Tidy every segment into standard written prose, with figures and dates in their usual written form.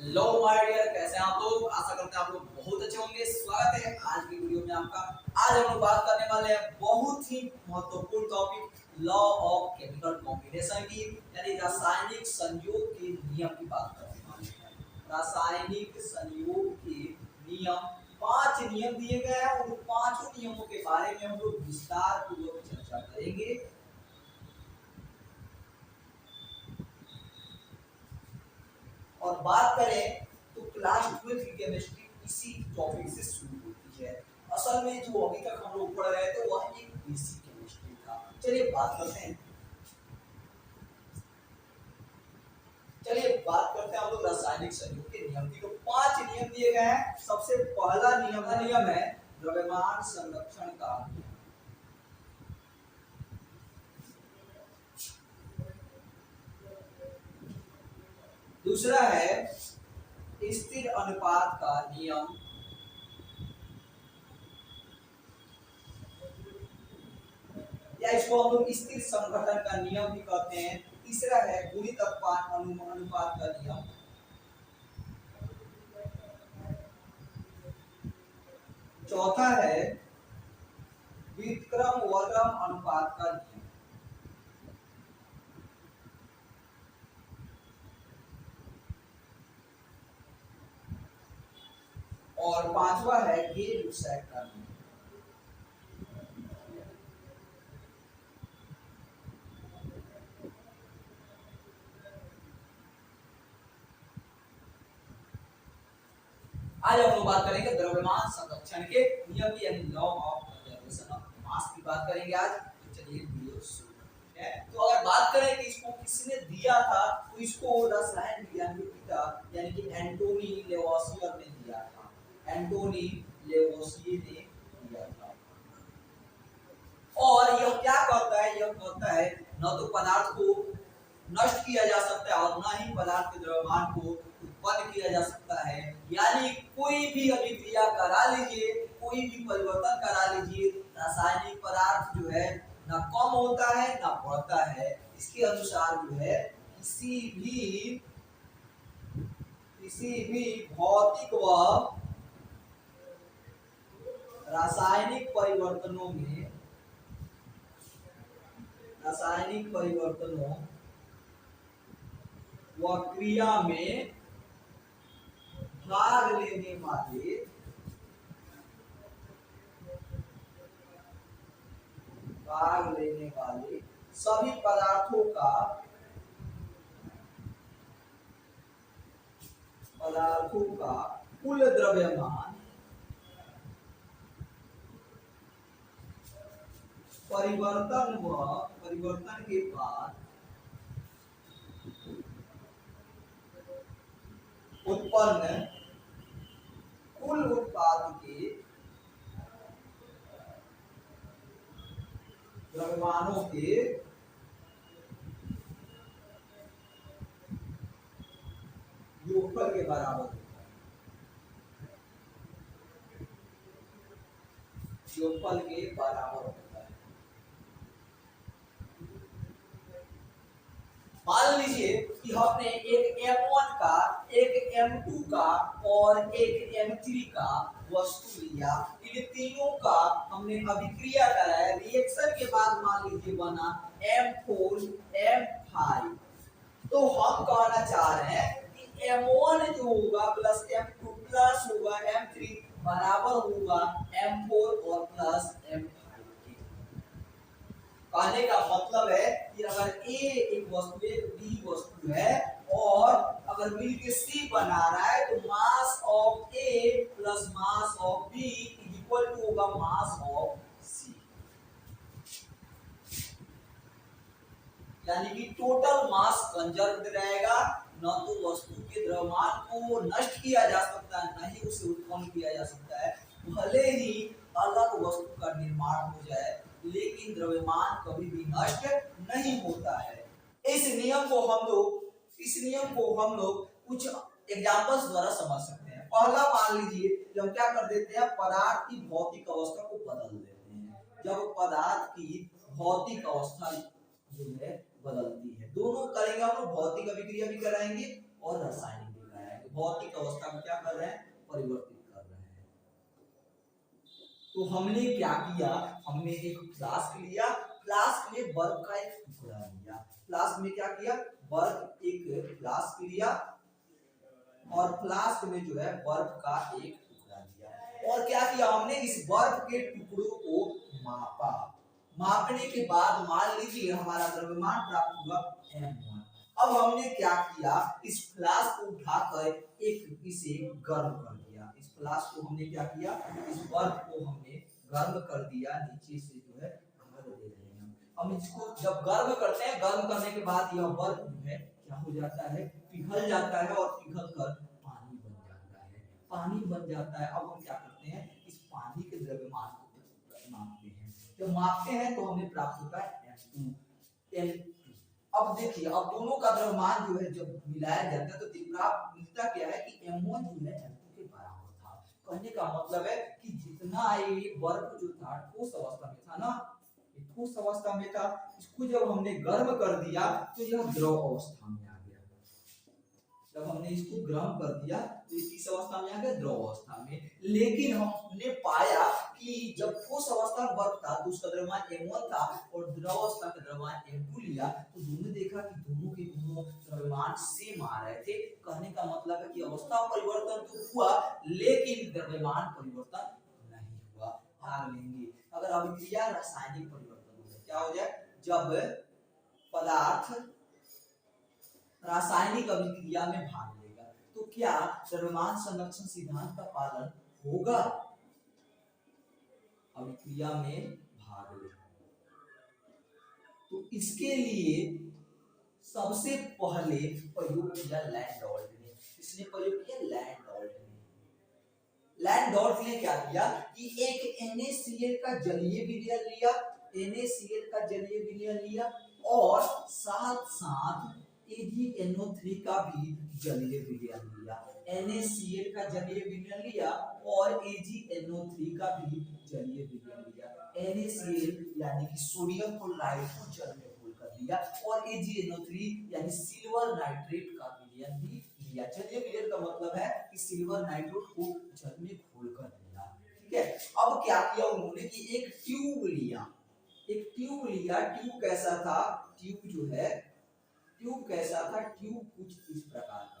Low my dear, कैसे हैं आप लोग। आशा करते हैं आप लोग बहुत अच्छे होंगे। स्वागत है आज की वीडियो में आपका। आज हम लोग बात करने वाले हैं बहुत ही महत्वपूर्ण topic, law of chemical combination की, यानी रासायनिक संयोग के नियम की बात करने वाले हैं। रासायनिक संयोग के नियम, 5 नियम दिए गए हैं। उन पांचों नियमों के बारे में हम लोग विस्तार पूर्वक चर्चा करेंगे। और बात करें तो क्लास 12 की केमिस्ट्री इसी टॉपिक से शुरू होती है। असल में जो अभी तक हम लोग पढ़ रहे थे वह एक बेसिक केमिस्ट्री था। चलिए बात करते हैं हम लोग रासायनिक संयोग के नियम की। तो 5 नियम दिए गए हैं। सबसे पहला नियम है द्रव्यमान संरक्षण का नियम। दूसरा है स्थिर अनुपात का नियम। या इसको हम लोग स्थिर संघटन का नियम भी कहते हैं। तीसरा है गुणित अनुपात का नियम। चौथा है व्युत्क्रम वर्गम अनुपात का नियम। और पांचवा है गे-लुसैक का नियम। आज हम लोग बात करेंगे द्रव्यमान संरक्षण के नियम की, यानी law of conservation of mass की बात करेंगे आज। तो चलिए वीडियो शुरू करते हैं। तो अगर बात करें कि इसको किसने दिया था, तो इसको रसायन विज्ञान के पिता यानी कि एंटोनी लेवोसियर ने दिया था। एंटोनी लेवोसियर ने दिया था। और यह क्या कहता है? यह कहता है न तो पदार्थ को नष्ट किया जा सकता है और न ही पदार्थ के द्रव्यमान को उत्पन्न किया जा सकता है। यानी कोई भी अभिक्रिया करा लीजिए, कोई भी परिवर्तन करा लीजिए, रासायनिक पदार्थ जो है ना कम होता है ना बढ़ता है। इसके अनुसार जो है किसी भी भौतिक व रासायनिक परिवर्तनों व क्रिया में भाग लेने वाले सभी पदार्थों का कुल द्रव्यमान परिवर्तन के बाद उत्पन्न कुल उत्पाद के द्रव्यमानों के योगफल के बराबर होता है। योगफल के बराबर होता है। मान लीजिए कि हमने एक M1 का, एक M2 का और एक M3 का वस्तु लिया। इन तीनों का हमने अभिक्रिया कराया। रिएक्शन के बाद मान लीजिए बना M4 M5। तो हम कहना चाह रहे हैं कि M1 जो होगा प्लस M2 प्लस होगा M3 बराबर होगा M4 और प्लस M5। कहने का मतलब है कि अगर A एक वस्तु है, B वस्तु है और अगर मिलके C बना रहा है, तो mass of A plus mass of B equal to होगा मास ऑफ C। यानी कि टोटल मास कंजर्व्ड रहेगा। न तो वस्तु के द्रव्यमान को नष्ट किया जा सकता है, न ही उसे उत्पन्न किया जा सकता है। भले ही अलग वस्तु का निर्माण हो जाए, लेकिन द्रव्यमान कभी भी नष्ट नहीं होता है। इस नियम को हम लोग कुछ एग्जांपल्स द्वारा समझ सकते हैं। पहला मान लीजिए कि हम क्या कर देते हैं, पदार्थ की भौतिक अवस्था को बदल देते हैं। जब पदार्थ की भौतिक अवस्था जो है बदलती है, दोनों करेंगे हम लोग, भौतिक अभिक्रिया भी कराएंगे और रासायनिक भी कराएंगे, भौतिक अवस्था को क्या कर रहे हैं, परिवर्तित कर रहे हैं। तो हमने क्या किया, हमने एक फ्लास्क लिया, फ्लास्क में बर्फ का एक टुकड़ा लिया, फ्लास्क में क्या किया, बर्फ एक फ्लास्क लिया और फ्लास्क में जो है बर्फ का एक टुकड़ा लिया और क्या किया, हमने इस बर्फ के टुकड़ों को मापा। मापने के बाद मान लीजिए हमारा द्रव्यमान प्राप्त हुआ m1। अब हमने क्या किया, इस फ्लास्क को उठाकर एक इसे गर्म कर दिया। इस फ्लास्क को हमने क्या किया, इस बर्फ को हमने गर्म कर दिया, नीचे से जो है भर दे रहे हैं। हम इसको जब गर्म करते हैं, गर्म करने के बाद यह बर्फ जो है क्या हो जाता है, पिघल जाता है और पिघल कर पानी बन जाता है। पानी बन जाता है। अब हम क्या करते हैं, इस पानी के द्रव्यमान को मापते हैं। जब मापते हैं तो हमें प्राप्त होता है m2। अब देखिए, अब दोनों का द्रव्यमान जो है जब मिलाया जाता है तो प्राप्त मिलता क्या है कि m1 जो है m2 के बराबर था। कहने का मतलब है कि जितना ये बर्फ जो था ठोस अवस्था में था ना, ये ठोस अवस्था में था, इसको जब हमने गर्म कर दिया तो यह द्रव अवस्था में आ गया। जब हमने इसको गर्म कर दिया तो ये किस अवस्था में आ गया, द्रव अवस्था में। लेकिन हमने पाया कि जब ठोस अवस्था में बर्फ था तो उसका द्रव्यमान m1 था और द्रव अवस्था का द्रव्यमान m2 लिया, तो दोनों देखा कि दोनों के दोनों द्रव्यमान सेम आ रहे थे। कहने का मतलब है कि अवस्था परिवर्तन तो हुआ लेकिन द्रव्यमान परिवर्तन नहीं हुआ। भाग लेंगे, अगर अभिक्रिया रासायनिक परिवर्तन हो जाए, क्या हो जाए, जब पदार्थ रासायनिक अभिक्रिया में भाग लेगा तो क्या द्रव्यमान संरक्षण सिद्धांत का पालन होगा, अभिक्रिया में भाग लेगा। तो इसके लिए सबसे पहले प्रयोग किया लैंडोल्फ ने। इसने प्रयोग किया लैंडोल्फ ने। लैंडोल्फ ने क्या किया कि एक NaCl का जलीय विलयन लिया, NaCl का जलीय विलयन लिया और साथ साथ AgNO3 का भी जलीय विलयन लिया। NaCl का जलीय विलयन लिया और AgNO3 का भी जलीय विलयन लिया। NaCl यानी कि सोडियम क्लोराइड को जल में घोलकर लिया और AgNO3 यानी सिल्वर नाइट्रेट का विलयन भी लिया। जलीय विलयन का मतलब है कि सिल्वर नाइट्रेट को जल में घोलकर लिया। ठीक है, अब क्या किया उन्होंने कि एक ट्यूब लिया, एक ट्यूब लिया। ट्यूब कैसा था, ट्यूब जो है, ट्यूब कैसा था, ट्यूब कुछ इस प्रकार का था।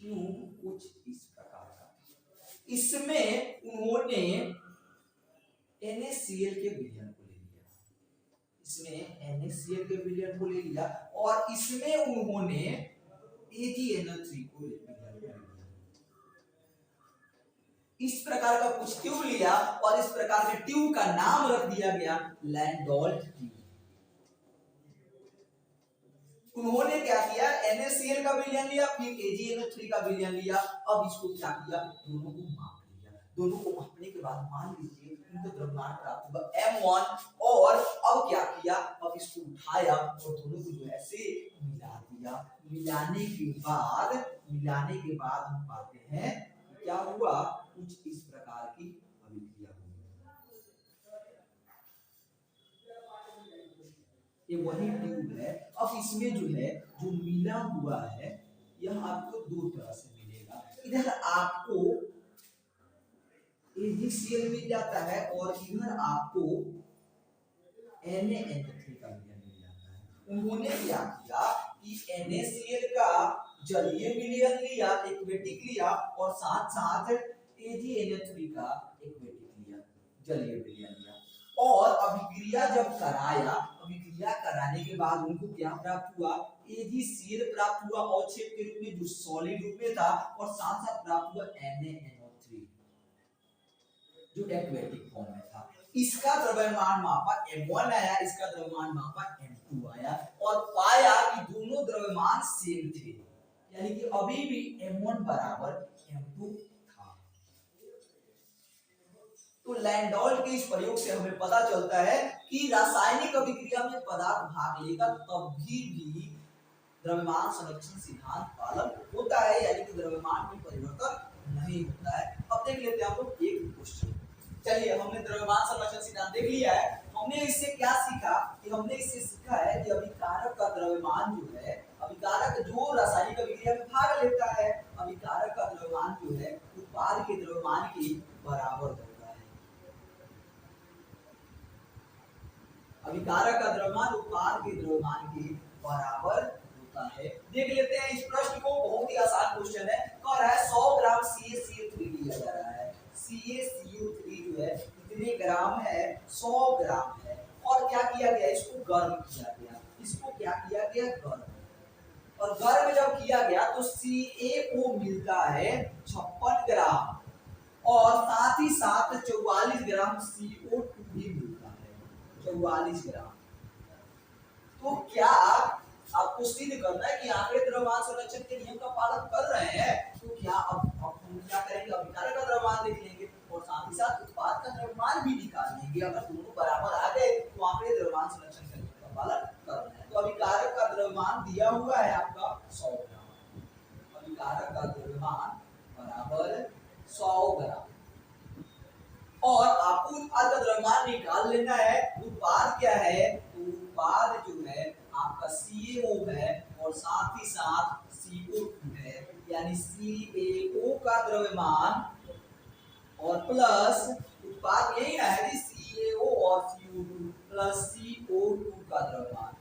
ट्यूब कुछ इस प्रकार का था। इसमें उन्होंने NaCl के विलयन को ले लिया, इसमें NaCl के विलयन को ले लिया और इसमें उन्होंने AgNO3 को ले लिया। इस प्रकार का कुछ ट्यूब लिया और इस प्रकार के ट्यूब का नाम रख दिया गया लैंडोल्फ ट्यूब। उन्होंने क्या किया, NaCl का विलयन लिया, फिर AgNO3 का विलयन लिया। अब इसको क्या किया, दोनों को माप लिया। दोनों को मापने के बाद मान लीजिए इनको द्रव्यमान प्राप्त हुआ m1 और अब क्या किया, अब इसको उठाया और दोनों को जो ऐसे मिला दिया। मिलाने के बाद हम पाते हैं क्या हुआ, कुछ इस प्रकार की अभिक्रिया हुई। ये वही ट्यूब है। अब इसमें जो है जो मिला हुआ है यह आपको दो तरह से मिलेगा। इधर आपको AgCl मिल जाता है और इधर आपको NaNO3 का विलयन मिल जाता है। उन्होंने क्या किया कि NaCl का जलीय विलयन लिया, एक्वेटिक लिया और साथ साथ AgNO3 का एक्वेटिक लिया, जलीय विलयन लिया और अभिक्रिया जब कराया, अभिक्रिया कराने के बाद उनको क्या प्राप्त हुआ, AgCl प्राप्त हुआ अवक्षेप के रूप में जो सॉलिड रूप में था और साथ साथ प्राप्त हुआ NaNO3 जो एक्वेटिक फॉर्म में था। इसका द्रव्यमान मापा m1 आया, इसका द्रव्यमान मापा m2 आया और पाया कि दोनों द्रव्यमान सेम थे, यानी कि अभी भी m1 बराबर m2 था। तो लैंडोल्फ के इस प्रयोग से हमें पता चलता है कि रासायनिक अभिक्रिया में पदार्थ भाग लेगा तब भी द्रव्यमान संरक्षण सिद्धांत पालन होता है, यानी कि द्रव्यमान में परिवर्तन नहीं होता है। अब देख लेते हैं हम लोग एक क्वेश्चन। चलिए, हमने द्रव्यमान संरक्षण सिद्धांत देख लिया है। हमने इससे क्या सीखा कि हमने इससे सीखा है कि अभिकारक का द्रव्यमान जो है, अभिकारक जो रासायनिक अभिक्रिया में भाग लेता है, अभिकारक का द्रव्यमान जो है उत्पाद के द्रव्यमान के बराबर होता है। अभिकारक का द्रव्यमान उत्पाद के द्रव्यमान के बराबर होता है। देख लेते हैं इस प्रश्न को, बहुत ही आसान क्वेश्चन है। कह रहा है 100 ग्राम CaCO3 लिया जा रहा है। CaCO3 जो है कितने ग्राम है? 100 ग्राम है। और क्या किया गया? इसको गर्म किया गया। इसको क्या किया गया? गर्म। और गर्म जब किया गया तो CaO मिलता है 56 ग्राम और साथ ही साथ 44 ग्राम CO2 भी मिलता है, 44 ग्राम। तो क्या आपको सिद्ध करना है कि आंकड़े द्रव्यमान संरक्षण के नियम का पालन कर रहे हैं, तो क्या अब हम क्या करेंगे? अभिकारक का द्रव्यमान देख लेंगे और साथ ही साथ उत्पाद का द्रव्यमान भी निकाल लेंगे। अगर दोनों बराबर आ गए तो आंकड़े द्रव्यमान संरक्षण के नियम का पालन कर रहे हैं। तो अभिकारक का द्रव्यमान दिया हुआ है आपका 100 ग्राम। अभिकारक का द्रव्यमान बराबर 100 ग्राम और आपको उत्पाद का द्रव्यमान निकाल लेना है। उत्पाद क्या है? तो उत्पाद जो है आपका CaO है और साथ ही साथ CO2 है, यानी CaO का द्रव्यमान और प्लस उत्पाद यही ना है कि CaO और CO2 प्लस CO2 का द्रव्यमान,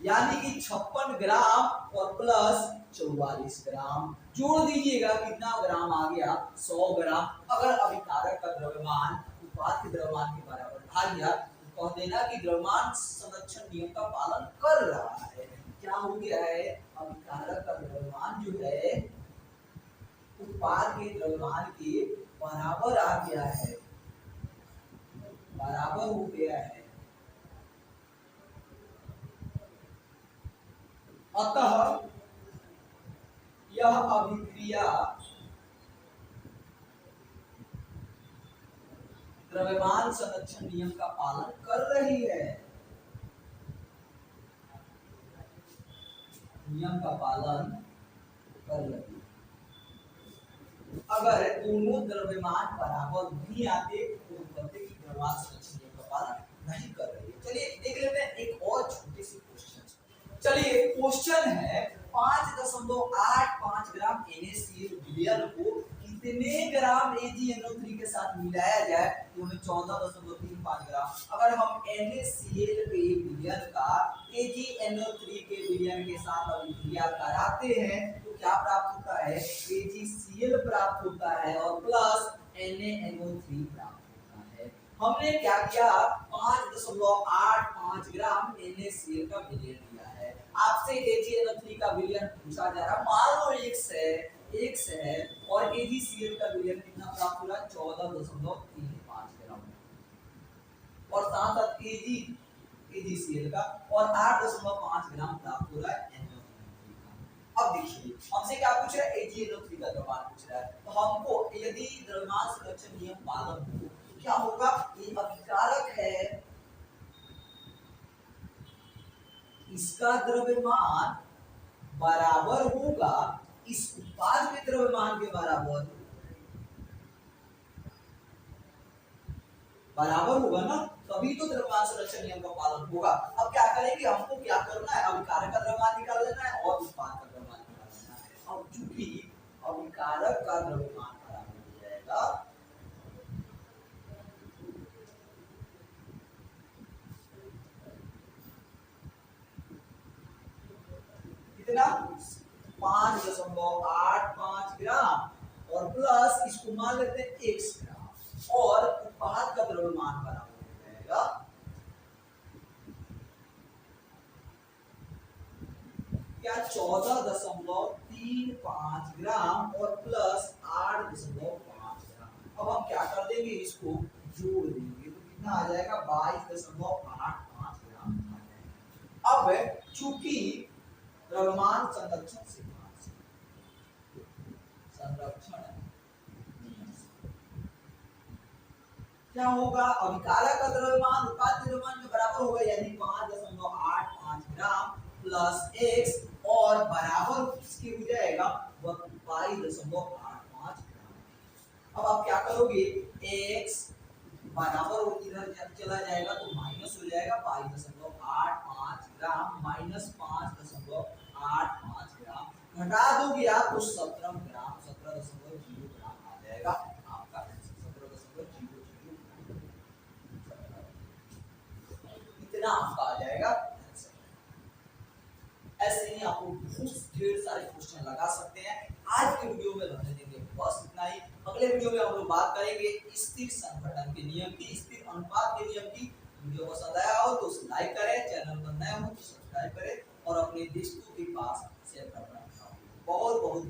यानी कि 56 ग्राम और प्लस 44 ग्राम जोड़ दीजिएगा, कितना ग्राम आ गया? 100 ग्राम। अगर अभिकारक का द्रव्यमान उत्पाद के द्रव्यमान के बराबर आ गया तो कह देना कि द्रव्यमान संरक्षण नियम का पालन कर रहा है। क्या हो गया है? अभिकारक का द्रव्यमान जो है उत्पाद के द्रव्यमान के बराबर आ गया है, बराबर हो गया है। अतः यह अभिक्रिया द्रव्यमान संरक्षण नियम का पालन कर रही है, नियम का पालन कर रही है। अगर दोनों द्रव्यमान बराबर नहीं आते तो कहते कि द्रव्यमान संरक्षण नियम का पालन नहीं कर रही है। चलिए देख लेते हैं एक और छोटी सी क्वेश्चन। चलिए क्वेश्चन है 5.85 ग्राम NaCl विलयन को कितने ग्राम AgNO3 के साथ मिलाया जाए तो हमें 14.35 ग्राम। अगर हम NaCl के विलयन का AgNO3 के विलयन के साथ अभिक्रिया कराते हैं तो क्या प्राप्त होता है? AgCl प्राप्त होता है और प्लस NaNO3 प्राप्त होता है। हमने क्या किया? 5.85 ग्राम NaCl का विलयन लिया है। आपसे AgNO3 का विलयन पूछा जा रहा, मान लो X है और AgCl का विलयन कितना प्राप्त हो रहा है? 14.35 ग्राम और साथ साथ AgCl का और 8.5 ग्राम प्राप्त हो रहा है NO3 का। अब देखिए हमसे क्या पूछ रहा है? AgNO3 का द्रव्यमान पूछ रहा है। तो हमको यदि द्रव्यमान संरक्षण नियम पालन हो तो क्या होगा? ये अभिकारक है, इसका द्रव्यमान बराबर होगा इस उत्पाद के द्रव्यमान के बराबर होगा ना, तभी तो द्रव्यमान संरक्षण नियम का पालन होगा। अब क्या करेंगे? हमको क्या करना है? अभिकारक का द्रव्यमान निकाल लेना है और उत्पाद का द्रव्यमान निकाल लेना है। अब चूंकि अभिकारक का द्रव्यमान बराबर हो जाएगा कितना? 5.85 ग्राम और प्लस इसको मान लेते हैं X ग्राम और उत्पाद का द्रव्यमान बराबर हो जाएगा क्या? 14.35 ग्राम और प्लस 8.5 ग्राम। अब हम क्या कर देंगे? इसको जोड़ देंगे तो कितना आ जाएगा? 22.85 ग्राम आ जाएगा। अब चूंकि द्रव्यमान संरक्षण क्या होगा? अभिकारक का द्रव्यमान उत्पाद के द्रव्यमान के बराबर होगा, यानी 5.85 ग्राम प्लस X और बराबर किसके हो जाएगा? 22.85 ग्राम। अब आप क्या करोगे? X बराबर वो इधर चला जाएगा तो माइनस हो जाएगा 22.85 ग्राम माइनस 5.85 ग्राम घटा दोगे आप तो 17 ग्राम 17.0 ग्राम आ जाएगा आपका 17.00 इतना आपका आ जाएगा। ऐसे ही आपको बहुत ढेर सारे क्वेश्चन लगा सकते हैं। आज के वीडियो में रहने देंगे बस इतना ही। अगले वीडियो में हम लोग बात करेंगे स्थिर संघटन के नियम की, स्थिर अनुपात के नियम की। वीडियो पसंद आया हो तो उसे लाइक करें, चैनल पर नए हो तो सब्सक्राइब करें और अपने दोस्तों के पास शेयर करना। बहुत बहुत